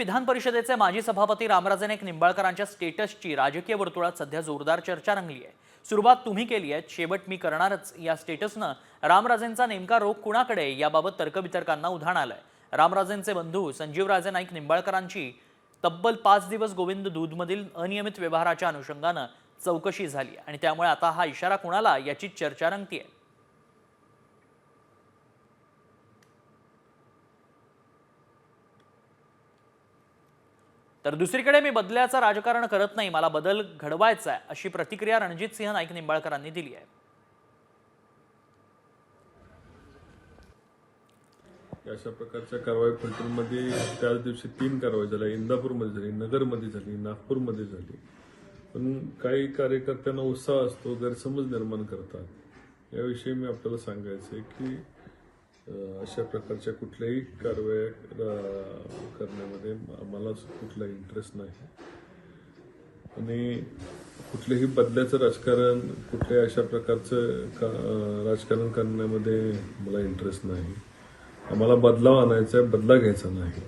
विधान परिषदेचे माजी सभापती रामराजे नाईक निंबाळकरांच्या स्टेटसची राजकीय वर्तुळात सध्या जोरदार चर्चा रंगली आहे। सुरुवात तुम्ही केली आहे, शेवट मी करणारच या स्टेटसनं रामराजेंचा नेमका रोख कुणाकडे याबाबत तर्कवितर्कांना उधाण आलंय। रामराजेंचे बंधू संजीवराजे नाईक निंबाळकरांची तब्बल 5 दिवस गोविंद दूधमधील अनियमित व्यवहाराच्या अनुषंगानं चौकशी झाली आणि त्यामुळे आता हा इशारा कुणाला याची चर्चा रंगतीये। तर दुसरीकडे मी बदल्याचं राजकारण करत नाही, मला बदल घडवायचा आहे, अशी प्रतिक्रिया रणजित सिंह नाईक निंबाळकरांनी दिली आहे। अशा प्रकारच्या कारवाई फलटणमध्ये त्याच दिवशी 3 कारवाई झाल्या, इंदापूरमध्ये झाली, नगरमध्ये झाली, नागपूरमध्ये झाली। पण काही कार्यकर्त्यांना उत्साह असतो, गैरसमज निर्माण करतात। याविषयी मी आपल्याला सांगायचं आहे की अशा प्रकारच्या कुठल्याही कारवाई करण्यामध्ये आम्हाला कुठला इंटरेस्ट नाही आणि कुठल्याही बदल्याचं राजकारण, कुठल्याही अशा प्रकारचं राजकारण करण्यामध्ये मला इंटरेस्ट नाही। आम्हाला बदलाव आणायचा आहे, बदला घ्यायचा नाही।